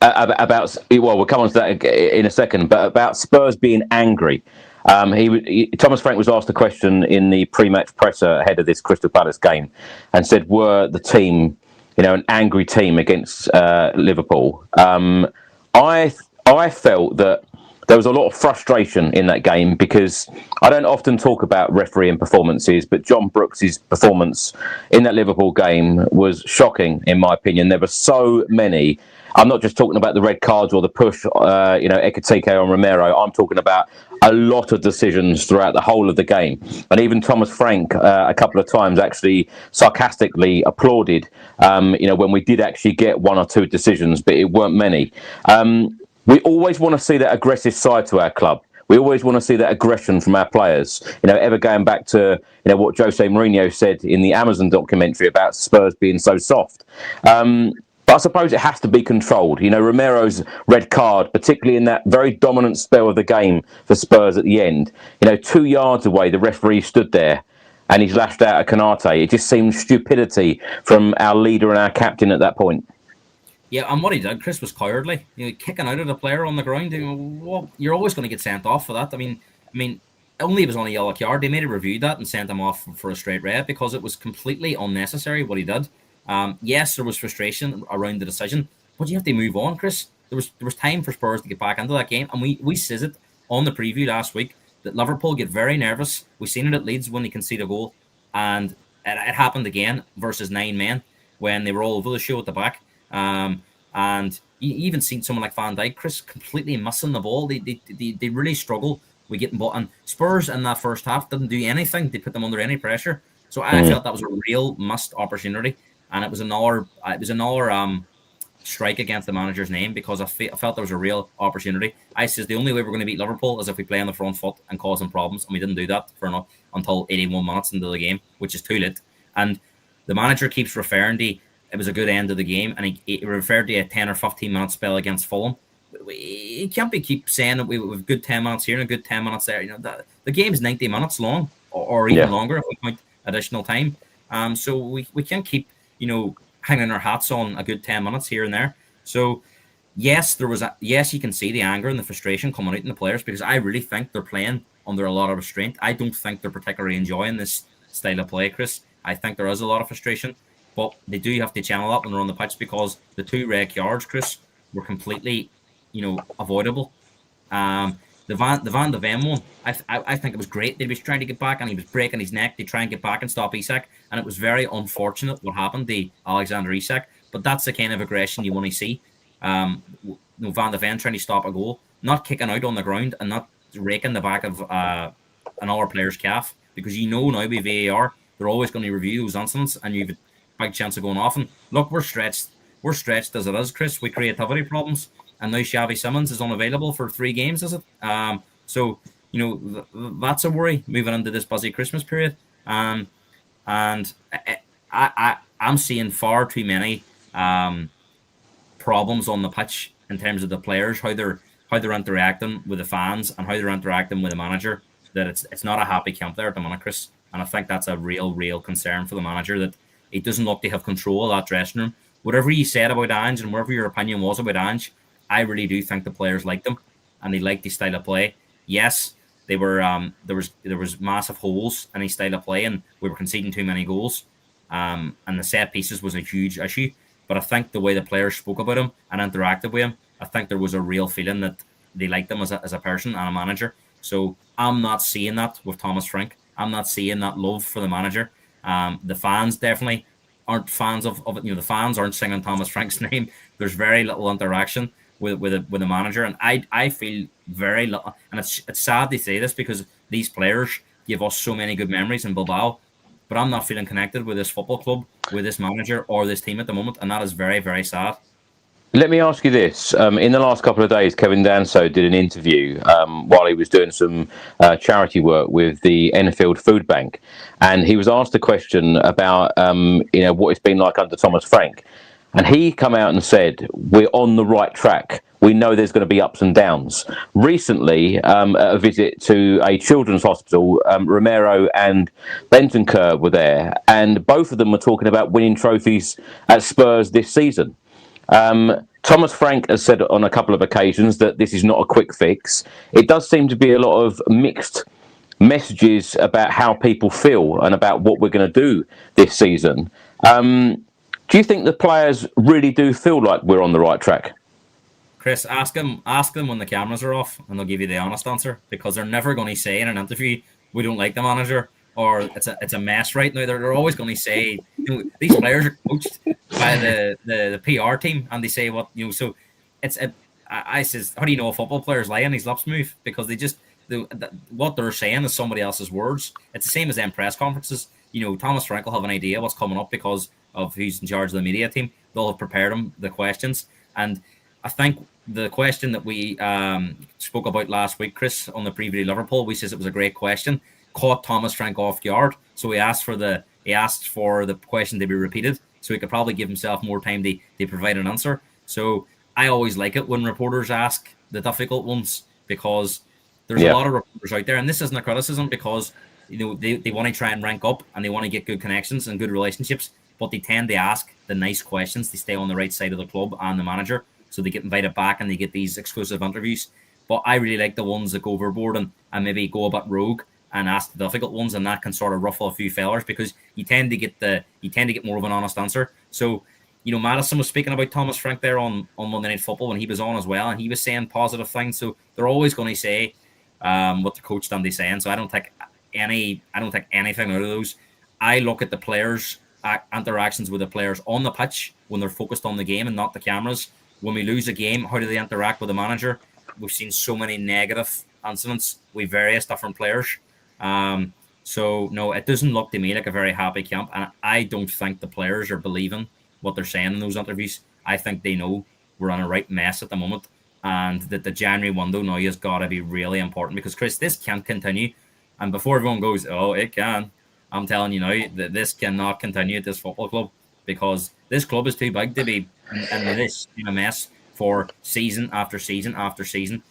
We'll come on to that in a second, but about Spurs being angry. Thomas Frank was asked a question in the pre-match presser ahead of this Crystal Palace game, and said, "Were the team, an angry team against Liverpool?" I felt that there was a lot of frustration in that game because I don't often talk about refereeing performances, but John Brooks' performance in that Liverpool game was shocking, in my opinion. There were so many. I'm not just talking about the red cards or the push, Ekitike on Romero. I'm talking about a lot of decisions throughout the whole of the game. And even Thomas Frank, a couple of times, actually sarcastically applauded, when we did actually get one or two decisions, but it weren't many. We always want to see that aggressive side to our club. We always want to see that aggression from our players. Ever going back to what Jose Mourinho said in the Amazon documentary about Spurs being so soft. But I suppose it has to be controlled. Romero's red card, particularly in that very dominant spell of the game for Spurs at the end. 2 yards away, the referee stood there and he's lashed out at Konate. It just seemed stupidity from our leader and our captain at that point. Yeah, and what he did, Chris, was cowardly. Kicking out at a player on the ground. You're always going to get sent off for that. I mean, only it was on a yellow card. They made a review that and sent him off for a straight red because it was completely unnecessary what he did. Yes, there was frustration around the decision, but you have to move on, Chris. There was time for Spurs to get back into that game, and we said it on the preview last week that Liverpool get very nervous. We've seen it at Leeds when they concede a goal, and it happened again versus 9 men when they were all over the show at the back. And you even seen someone like Van Dijk, Chris, completely missing the ball. They really struggle with getting ball. And Spurs in that first half didn't do anything to put them under any pressure. So I felt that was a real missed opportunity, and it was another strike against the manager's name because I felt there was a real opportunity. I says the only way we're going to beat Liverpool is if we play on the front foot and cause them problems, and we didn't do that until 81 minutes into the game, which is too late. And the manager keeps referring to it was a good end of the game, and he referred to a 10 or 15 minute spell against Fulham. He can't keep saying that we have good 10 minutes here and a good 10 minutes there. The game's 90 minutes long, or even longer if we count additional time. So we can't keep hanging our hats on a good 10 minutes here and there. So yes, you can see the anger and the frustration coming out in the players because I really think they're playing under a lot of restraint. I don't think they're particularly enjoying this style of play, Chris. I think there is a lot of frustration. But they do have to channel that when they're on the pitch because the 2 red cards, Chris, were completely, avoidable. The Van de Ven one, I think it was great. They was trying to get back and he was breaking his neck to try and get back and stop Isak. And it was very unfortunate what happened to Alexander Isak. But that's the kind of aggression you want to see. Van de Ven trying to stop a goal, not kicking out on the ground and not raking the back of another player's calf, because now with VAR they're always going to review those incidents and you've a big chance of going off. And look, we're stretched. We're stretched as it is, Chris, with creativity problems. And now Xavi Simons is unavailable for 3 games, is it? So that's a worry moving into this busy Christmas period. And I'm seeing far too many problems on the pitch in terms of the players, how they're interacting with the fans and how they're interacting with the manager. That it's not a happy camp there at the minute, Chris. And I think that's a real concern for the manager, that he doesn't look to have control of that dressing room. Whatever you said about Ange and whatever your opinion was about Ange, I really do think the players liked him and they liked his style of play. Yes, they were there was massive holes in his style of play and we were conceding too many goals. And the set pieces was a huge issue. But I think the way the players spoke about him and interacted with him, I think there was a real feeling that they liked him as a person and a manager. So I'm not seeing that with Thomas Frank. I'm not seeing that love for the manager. The fans definitely aren't fans of it. The fans aren't singing Thomas Frank's name. There's very little interaction with the manager, and I feel very little. And it's sad to say this because these players give us so many good memories in Bilbao, but I'm not feeling connected with this football club, with this manager, or this team at the moment, and that is very, very sad. Let me ask you this. In the last couple of days, Kevin Danso did an interview while he was doing some charity work with the Enfield Food Bank. And he was asked a question about what it's been like under Thomas Frank. And he come out and said, we're on the right track. We know there's going to be ups and downs. Recently, at a visit to a children's hospital, Romero and Bentancur were there. And both of them were talking about winning trophies at Spurs this season. Thomas Frank has said on a couple of occasions that this is not a quick fix. It does seem to be a lot of mixed messages about how people feel and about what we're going to do this season. Do you think the players really do feel like we're on the right track? Chris, ask them when the cameras are off and they'll give you the honest answer, because they're never going to say in an interview, we don't like the manager, or it's a mess right now. They're always going to say, these players are coached by the PR team, and they say what So I says, how do you know a football player's lying? His lips move because what they're saying is somebody else's words. It's the same as them press conferences. Thomas Frank will have an idea what's coming up because of who's in charge of the media team. They'll have prepared him the questions, and I think the question that we spoke about last week, Chris, on the preview of Liverpool, we says it was a great question. Caught Thomas Frank off guard, so he asked for the question to be repeated, so he could probably give himself more time to provide an answer. So I always like it when reporters ask the difficult ones, because there's a lot of reporters out there, and this isn't a criticism, because they want to try and rank up and they want to get good connections and good relationships, but they tend to ask the nice questions. They stay on the right side of the club and the manager, so they get invited back and they get these exclusive interviews. But I really like the ones that go overboard and maybe go a bit rogue and ask the difficult ones, and that can sort of ruffle a few fellers, because you tend to get more of an honest answer. So, Madison was speaking about Thomas Frank there on Monday Night Football when he was on as well, and he was saying positive things. So they're always going to say what the coach done they saying. So I don't take anything out of those. I look at the players' interactions with the players on the pitch when they're focused on the game and not the cameras. When we lose a game, how do they interact with the manager? We've seen so many negative incidents with various different players. So no, it doesn't look to me like a very happy camp, and I don't think the players are believing what they're saying in those interviews. I think they know we're on a right mess at the moment, and that the January window now has got to be really important, because Chris, this can't continue. And before everyone goes, oh, it can, I'm telling you now that this cannot continue at this football club, because this club is too big to be in a mess for season after season after season.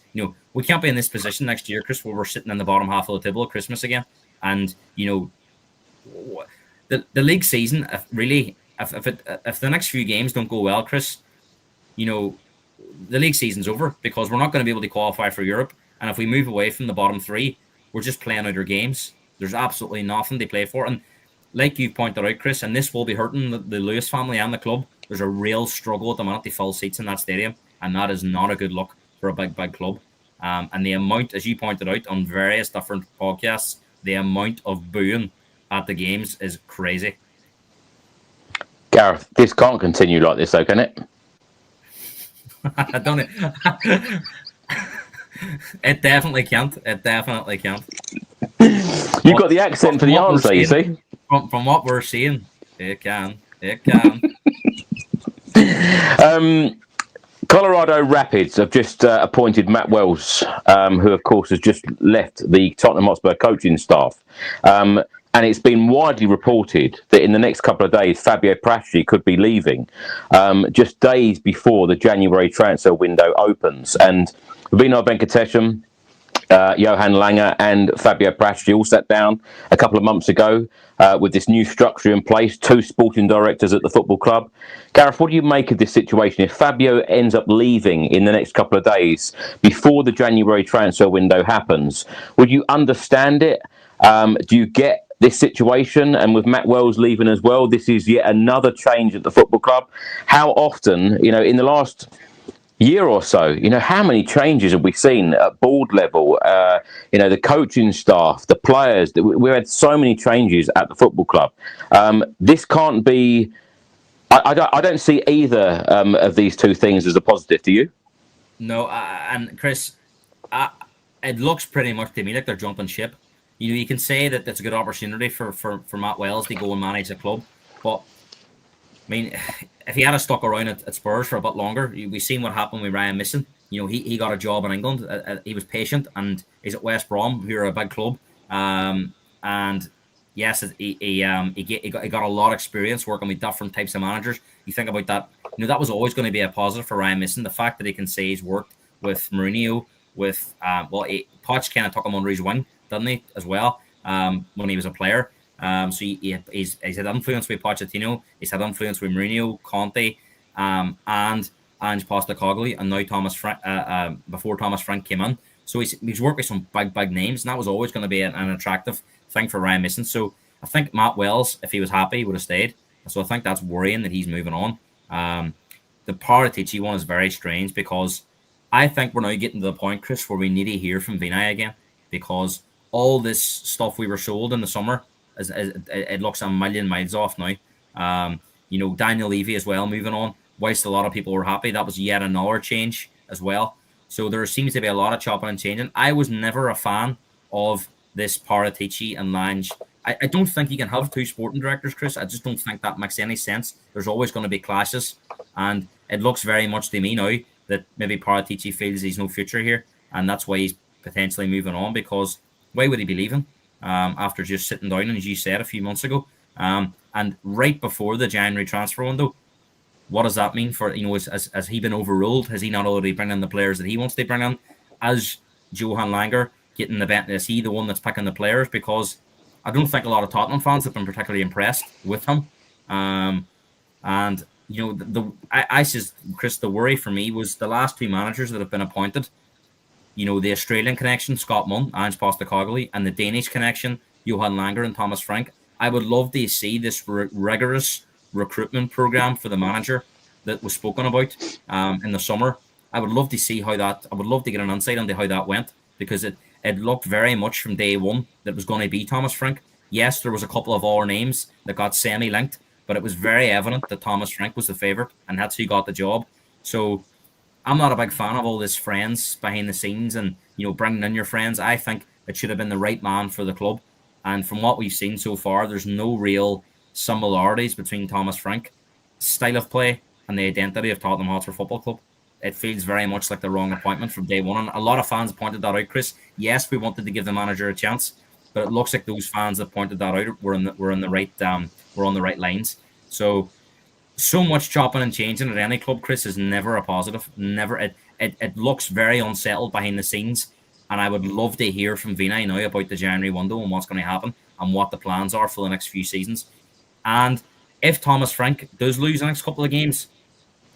We can't be in this position next year, Chris, where we're sitting in the bottom half of the table at Christmas again. And the league season, if the next few games don't go well, Chris, the league season's over, because we're not going to be able to qualify for Europe. And if we move away from the bottom 3, we're just playing out our games. There's absolutely nothing to play for. And like you pointed out, Chris, and this will be hurting the Lewis family and the club, there's a real struggle at the minute to fill seats in that stadium, and that is not a good look for a big club. And the amount, as you pointed out on various different podcasts, the amount of booing at the games is crazy. Gareth, this can't continue like this, though, can it? I don't. It definitely can't. It definitely can't. You've got the accent for the answer, you see. From what we're seeing, it can. It can. Colorado Rapids have just appointed Matt Wells, who, of course, has just left the Tottenham Hotspur coaching staff. And it's been widely reported that in the next couple of days, Fabio Paratici could be leaving, just days before the January transfer window opens. And Vino Venkatesham, Johan Langer and Fabio Paratici all sat down a couple of months ago with this new structure in place, 2 sporting directors at the football club. Gareth, what do you make of this situation? If Fabio ends up leaving in the next couple of days before the January transfer window happens, would you understand it? Do you get this situation? And with Matt Wells leaving as well, this is yet another change at the football club. How often, in the last year or so, how many changes have we seen at board level? The coaching staff, the players. We've had so many changes at the football club. This can't be. I don't see either of these two things as a positive. Do you? No, and Chris, it looks pretty much to me like they're jumping ship. You can say that that's a good opportunity for Matt Wells to go and manage a club, but I mean, if he had stuck around at Spurs for a bit longer, we've seen what happened with Ryan Mason. He got a job in England. He was patient, and he's at West Brom, who are a big club. And yes, he got a lot of experience working with different types of managers. You think about that. That was always going to be a positive for Ryan Mason. The fact that he can say he's worked with Mourinho, with Poch kind of took him under his wing, didn't he, as well, when he was a player. So he's had influence with Pochettino, he's had influence with Mourinho, Conte, and Ange Postecoglou, and now Thomas Frank. Before Thomas Frank came in, so he's worked with some big names, and that was always going to be an attractive thing for Ryan Mason. So I think Matt Wells, if he was happy, would have stayed. So I think that's worrying that he's moving on. The Paratici one is very strange because I think we're now getting to the point, Chris, where we need to hear from Vinay again, because all this stuff we were sold in the summer, it looks a million miles off now. Daniel Levy as well moving on. Whilst a lot of people were happy, that was yet another change as well. So there seems to be a lot of chopping and changing. I was never a fan of this Paratici and Lange. I don't think you can have 2 sporting directors, Chris. I just don't think that makes any sense. There's always going to be clashes, and it looks very much to me now that maybe Paratici feels he's no future here, and that's why he's potentially moving on, because why would he be leaving? After just sitting down, and as you said a few months ago, and right before the January transfer window, what does that mean for, has he been overruled? Has he not already bring in the players that he wants to bring in? As Johan Langer getting the bet, is he the one that's picking the players? Because I don't think a lot of Tottenham fans have been particularly impressed with him. And I says, Chris, the worry for me was the last 2 managers that have been appointed. The Australian connection, Scott Munn, Ange Postecoglou, and the Danish connection, Johan Langer and Thomas Frank. I would love to see this rigorous recruitment program for the manager that was spoken about in the summer. I would love to see how that. I would love to get an insight into how that went, because it looked very much from day one that it was going to be Thomas Frank. Yes, there was a couple of other names that got semi-linked, but it was very evident that Thomas Frank was the favourite, and that's who got the job. So I'm not a big fan of all this friends behind the scenes and, bringing in your friends. I think it should have been the right man for the club. And from what we've seen so far, there's no real similarities between Thomas Frank's style of play and the identity of Tottenham Hotspur Football Club. It feels very much like the wrong appointment from day one. And a lot of fans pointed that out, Chris. Yes, we wanted to give the manager a chance, but it looks like those fans that pointed that out were on the right lines. So much chopping and changing at any club, Chris, is never a positive. Never. It looks very unsettled behind the scenes, and I would love to hear from Vinay now about the January window and what's going to happen and what the plans are for the next few seasons. And if Thomas Frank does lose the next couple of games,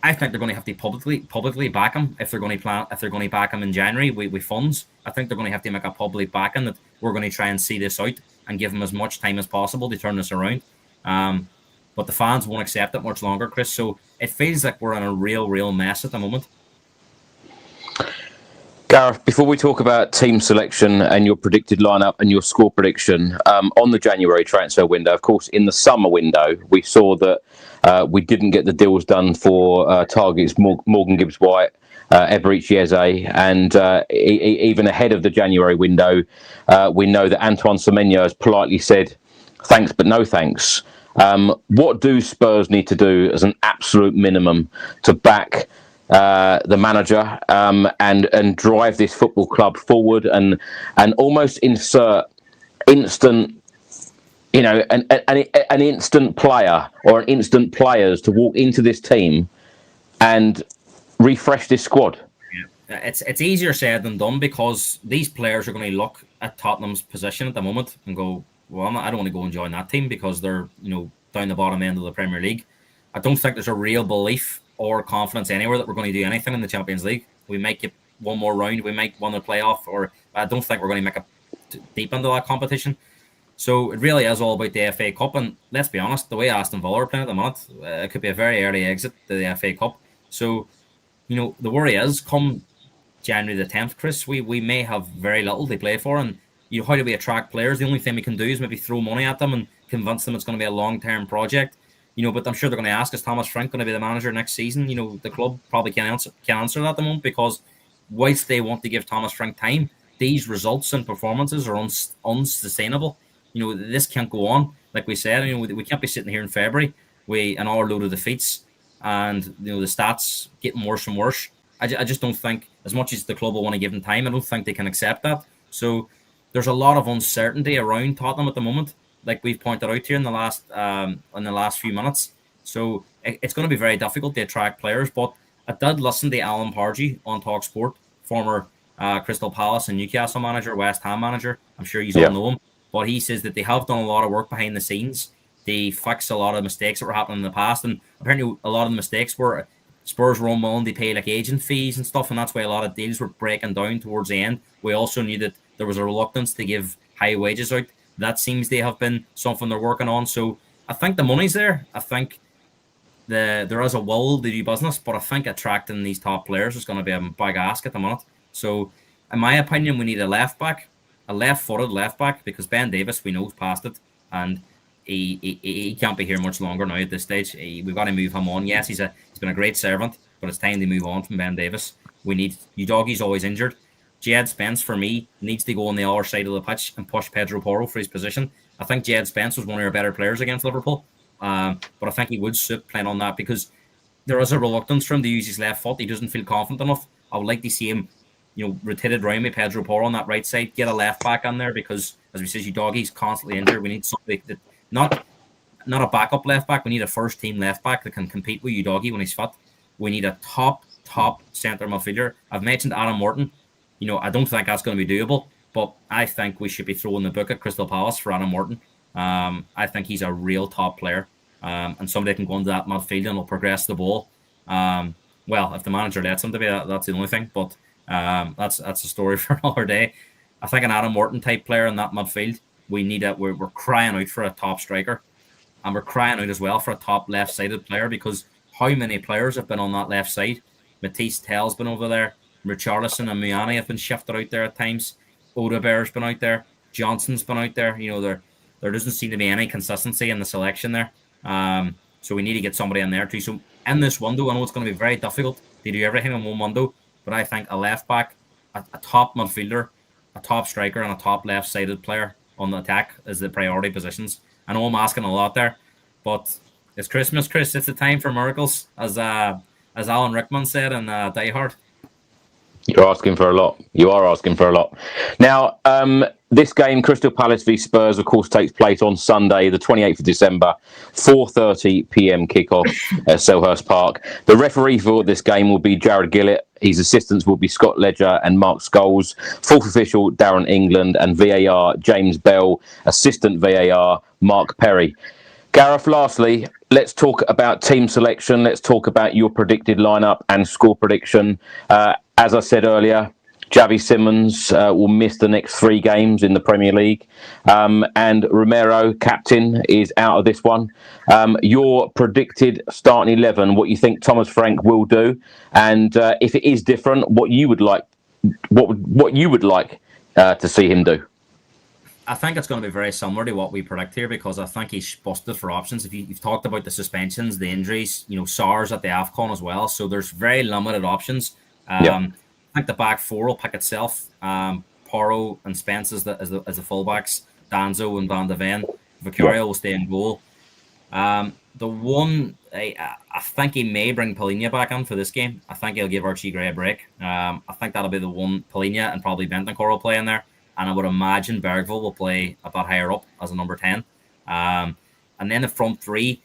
I think they're going to have to publicly back him if they're going to back him in January with funds. I think they're going to have to make a public backing that we're going to try and see this out and give him as much time as possible to turn this around. But the fans won't accept it much longer, Chris. So it feels like we're in a real mess at the moment. Gareth, before we talk about team selection and your predicted lineup and your score prediction on the January transfer window, of course, in the summer window, we saw that We didn't get the deals done for targets Morgan Gibbs-White, Eberechi Eze, and even ahead of the January window, we know that Antoine Semenyo has politely said, thanks but no thanks. What do Spurs need to do as an absolute minimum to back the manager and drive this football club forward and almost insert instant, an instant player or an instant players to walk into this team and refresh this squad? It's easier said than done, because these players are going to look at Tottenham's position at the moment and go, well, I don't want to go and join that team because they're down the bottom end of the Premier League. I don't think there's a real belief or confidence anywhere that we're going to do anything in the Champions League. We might get one more round, we might win the playoff, or I don't think we're going to make it deep into that competition. So it really is all about the FA Cup, and let's be honest, the way Aston Villa are playing at the moment, it could be a very early exit to the FA Cup. So, the worry is, come January the 10th, Chris, we may have very little to play for, and how do we attract players? The only thing we can do is maybe throw money at them and convince them it's going to be a long-term project. But I'm sure they're going to ask, is Thomas Frank going to be the manager next season? The club probably can't answer that at the moment, because whilst they want to give Thomas Frank time, these results and performances are unsustainable. This can't go on. Like we said, we can't be sitting here in February with an hour load of defeats and the stats getting worse and worse. I just don't think, as much as the club will want to give them time, I don't think they can accept that. So there's a lot of uncertainty around Tottenham at the moment, like we've pointed out here in the last few minutes. So it's going to be very difficult to attract players. But I did listen to Alan Pardew on TalkSport, former Crystal Palace and Newcastle manager, West Ham manager. I'm sure you all know him. But he says that they have done a lot of work behind the scenes. They fixed a lot of mistakes that were happening in the past. And apparently a lot of the mistakes were Spurs were unwilling to pay like agent fees and stuff. And that's why a lot of deals were breaking down towards the end. We also knew that there was a reluctance to give high wages out. That seems to have been something they're working on. So I think the money's there. I think there is a will to do business. But I think attracting these top players is going to be a big ask at the minute. So in my opinion, we need a left-back. A left-footed left-back, because Ben Davies, we know, is past it, and he can't be here much longer now at this stage. We've got to move him on. Yes, he's been a great servant, but it's time to move on from Ben Davies. We need Udogie's always injured. Jed Spence, for me, needs to go on the other side of the pitch and push Pedro Porro for his position. I think Jed Spence was one of our better players against Liverpool, but I think he would suit playing on that, because there is a reluctance for him to use his left foot. He doesn't feel confident enough. I would like to see him rotated around with Pedro Porro on that right side, get a left back on there, because, as we said, Udogie's constantly injured. We need somebody that not a backup left back. We need a first team left back that can compete with Udogie when he's fit. We need a top centre midfielder. I've mentioned Adam Morton. I don't think that's going to be doable, but I think we should be throwing the book at Crystal Palace for Adam Morton. I think he's a real top player, and somebody can go into that midfield and will progress the ball. Well, if the manager lets him to be, that's the only thing, but that's a story for another day. I think an Adam Morton type player in that midfield, we need it. We're crying out for a top striker, and we're crying out as well for a top left-sided player, because how many players have been on that left side? Matisse Tell's been over there. Richarlison and Muyani have been shifted out there at times. Odegaard's been out there. Johnson's been out there. There doesn't seem to be any consistency in the selection there. So we need to get somebody in there too. So in this window, I know it's going to be very difficult to do everything in one window, but I think a left back, a top midfielder, a top striker, and a top left-sided player on the attack is the priority positions. I know I'm asking a lot there, but it's Christmas, Chris. It's the time for miracles, as Alan Rickman said in Die Hard. You're asking for a lot. You are asking for a lot. Now, this game, Crystal Palace v Spurs, of course, takes place on Sunday, the 28th of December, 4:30 p.m. kickoff at Selhurst Park. The referee for this game will be Jared Gillett. His assistants will be Scott Ledger and Mark Scholes. Fourth official, Darren England, and VAR, James Bell. Assistant VAR, Mark Perry. Gareth, lastly, let's talk about team selection. Let's talk about your predicted lineup and score prediction. As I said earlier, Javi Simmons will miss the next 3 games in the Premier League. And Romero, captain, is out of this one. Your predicted starting 11, what you think Thomas Frank will do, and if it is different, what you would like to see him do. I think it's going to be very similar to what we predict here because I think he's busted for options. If you've talked about the suspensions, the injuries, SARS at the AFCON as well, so there's very limited options. Yeah, I think the back four will pick itself. Porro and Spence as the fullbacks, Danzo and Van de Ven. yeah. Vicario will stay in goal. The one I think he may bring Polina back in for this game. I think he'll give Archie Gray a break. I think that'll be the one. Polina and probably Bentancur will play in there, and I would imagine Bergville will play a bit higher up as a number 10. And then the front three,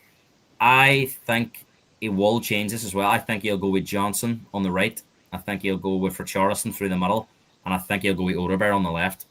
I think he will change this as well. I think he'll go with Johnson on the right. I think he'll go with Richarlison through the middle, and I think he'll go with Odegaard on the left.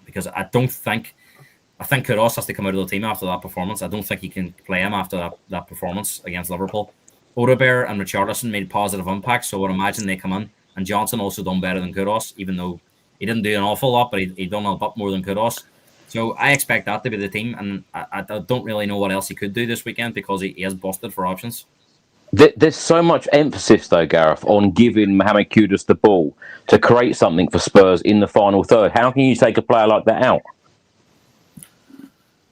Because I think Kudus has to come out of the team after that performance. I don't think he can play him after that performance against Liverpool. Odegaard and Richarlison made positive impacts, so I would imagine they come in. And Johnson also done better than Kudus, even though he didn't do an awful lot, but he done a bit more than Kudus. So I expect that to be the team, and I don't really know what else he could do this weekend because he is busted for options. There's so much emphasis, though, Gareth, on giving Mohamed Kudus the ball to create something for Spurs in the final third. How can you take a player like that out?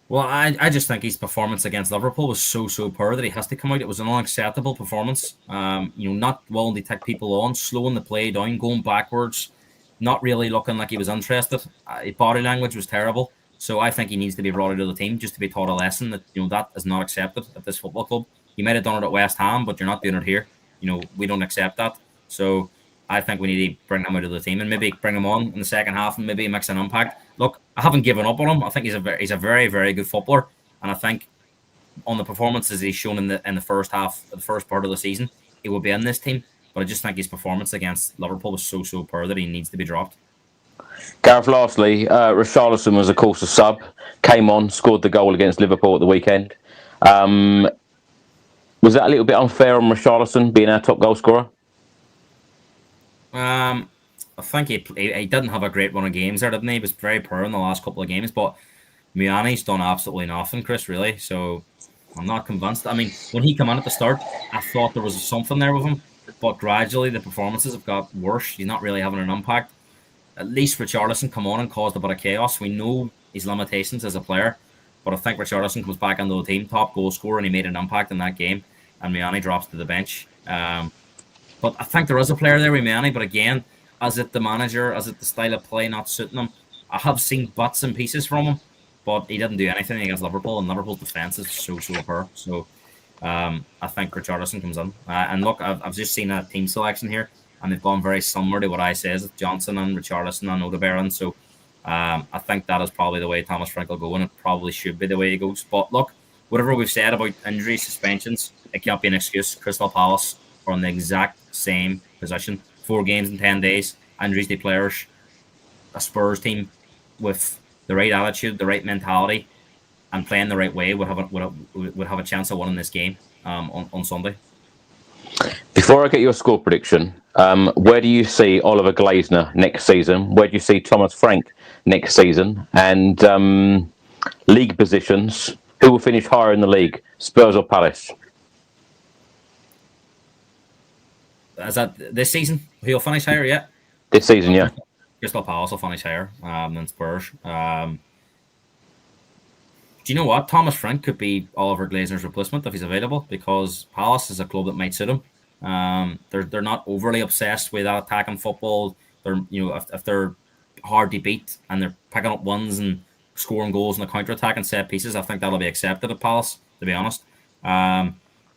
Well, I just think his performance against Liverpool was so poor that he has to come out. It was an unacceptable performance. Not willing to take people on, slowing the play down, going backwards, not really looking like he was interested. His body language was terrible. So I think he needs to be brought out of the team just to be taught a lesson that that is not accepted at this football club. You might have done it at West Ham, but you're not doing it here. We don't accept that. So I think we need to bring him out of the team and maybe bring him on in the second half and maybe mix an impact. Look, I haven't given up on him. I think he's a very, very good footballer, and I think on the performances he's shown in the first half, the first part of the season, he will be in this team. But I just think his performance against Liverpool was so poor that he needs to be dropped. Gareth, lastly, Richarlison was, of course, a sub, came on, scored the goal against Liverpool at the weekend. Was that a little bit unfair on Richarlison being our top goal scorer? I think he didn't have a great run of games there, didn't he? He was very poor in the last couple of games, but Miani's done absolutely nothing, Chris, really. So I'm not convinced. I mean, when he came in at the start, I thought there was something there with him, but gradually the performances have got worse. He's not really having an impact. At least Richarlison come on and caused a bit of chaos. We know his limitations as a player, but I think Richarlison comes back into the team, top goal scorer, and he made an impact in that game, and Miani drops to the bench. But I think there is a player there with Miani, but again, is it the manager, is it the style of play not suiting him? I have seen bits and pieces from him, but he didn't do anything against Liverpool, and Liverpool's defence is so poor. So I think Richarlison comes in. And look, I've just seen a team selection here, and they've gone very similar to what I say is Johnson and Richarlison and Odegaard. So I think that is probably the way Thomas Frank will go, and it probably should be the way he goes. But look, whatever we've said about injuries, suspensions, it can't be an excuse. Crystal Palace are in the exact same position. 4 games in 10 days, injuries to players, a Spurs team with the right attitude, the right mentality, and playing the right way would have a chance of winning this game on Sunday. Before I get your score prediction, where do you see Oliver Glasner next season? Where do you see Thomas Frank next season? And league positions, who will finish higher in the league, Spurs or Palace? Is that this season? He'll finish higher yet? This season, yeah. Crystal Palace will finish higher than Spurs. Do you know what? Thomas Frank could be Oliver Glasner's replacement if he's available, because Palace is a club that might suit him. They're not overly obsessed with that attacking football. They're if they're hard to beat and they're picking up wins and scoring goals in the counter attack and set pieces, I think that'll be accepted at Palace, to be honest.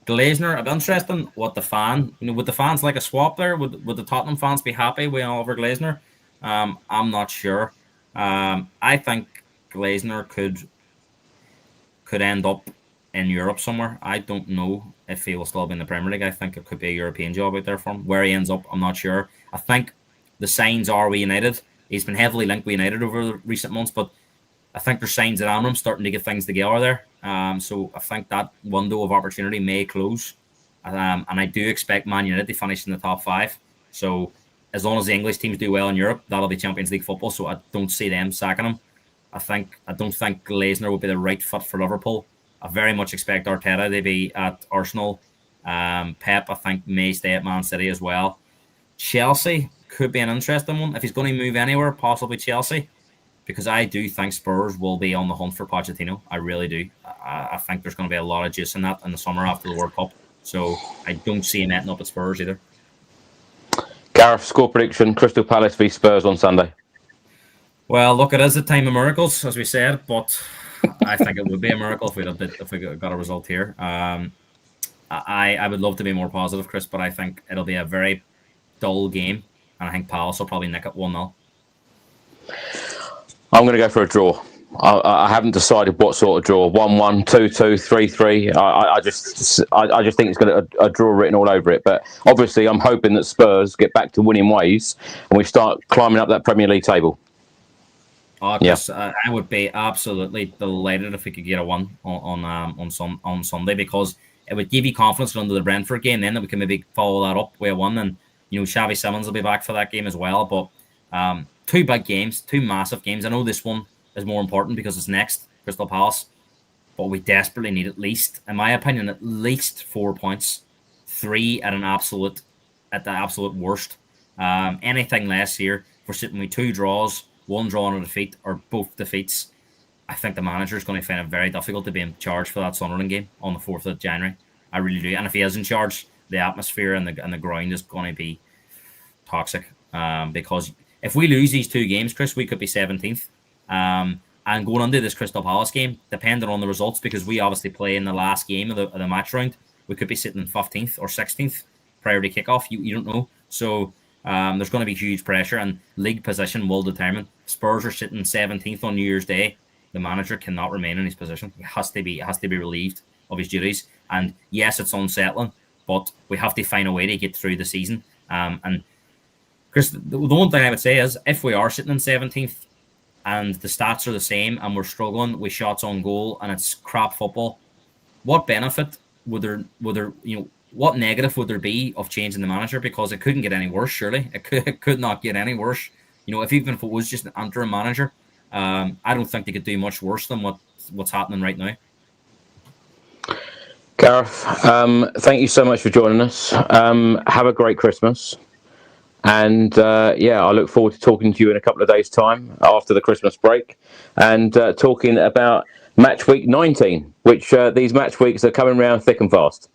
Glasner, it'd be interesting what the fan, would the fans like a swap there? Would the Tottenham fans be happy with Oliver Glasner? I'm not sure. I think Glasner could end up in Europe somewhere. I don't know if he will still be in the Premier League. I think it could be a European job out there for him. Where he ends up, I'm not sure. I think the signs are with United. He's been heavily linked with United over the recent months, but I think there's signs at Amram starting to get things together there. So I think that window of opportunity may close. And I do expect Man United to finish in the top 5. So as long as the English teams do well in Europe, that'll be Champions League football. So I don't see them sacking him. I don't think Glasner will be the right fit for Liverpool. I very much expect Arteta to be at Arsenal. Pep, I think, may stay at Man City as well. Chelsea could be an interesting one. If he's going to move anywhere, possibly Chelsea, because I do think Spurs will be on the hunt for Pochettino. I really do. I think there's going to be a lot of juice in that in the summer after the World Cup. So I don't see him ending up at Spurs either. Gareth, score prediction: Crystal Palace v Spurs on Sunday. Well, look, it is a time of miracles, as we said, but I think it would be a miracle if we got a result here. I would love to be more positive, Chris, but I think it'll be a very dull game, and I think Palace will probably nick it 1-0. I'm going to go for a draw. I haven't decided what sort of draw. 1-1, 2-2, 3-3. I just think it's got a draw written all over it. But obviously, I'm hoping that Spurs get back to winning ways and we start climbing up that Premier League table. Chris, I would be absolutely delighted if we could get a 1 on Sunday, because it would give you confidence under the Brentford game. Then that we can maybe follow that up with a 1, and Xavi Simons will be back for that game as well. But 2 big games, 2 massive games. I know this one is more important because it's next, Crystal Palace, but we desperately need, at least, in my opinion, at least 4 points, 3 at the absolute worst. Anything less here, we're sitting with 2 draws, 1 draw and a defeat, or both defeats. I think the manager is going to find it very difficult to be in charge for that Sunderland game on the 4th of January. I really do. And if he is in charge, the atmosphere and the ground is going to be toxic. Because if we lose these 2 games, Chris, we could be 17th. And going into this Crystal Palace game, depending on the results, because we obviously play in the last game of the match round, we could be sitting in 15th or 16th prior to kickoff. You don't know. So there's going to be huge pressure, and league position will determine. Spurs are sitting 17th on New Year's Day. The manager cannot remain in his position. He has to be relieved of his duties. And yes, it's unsettling, but we have to find a way to get through the season. And Chris, the one thing I would say is, if we are sitting in 17th and the stats are the same and we're struggling with shots on goal and it's crap football, what benefit would there what negative would there be of changing the manager? Because it couldn't get any worse, surely. It could not get any worse. Even if it was just an interim manager, I don't think they could do much worse than what's happening right now. Gareth, thank you so much for joining us. Have a great Christmas. And I look forward to talking to you in a couple of days' time after the Christmas break, and talking about match week 19, which these match weeks are coming round thick and fast.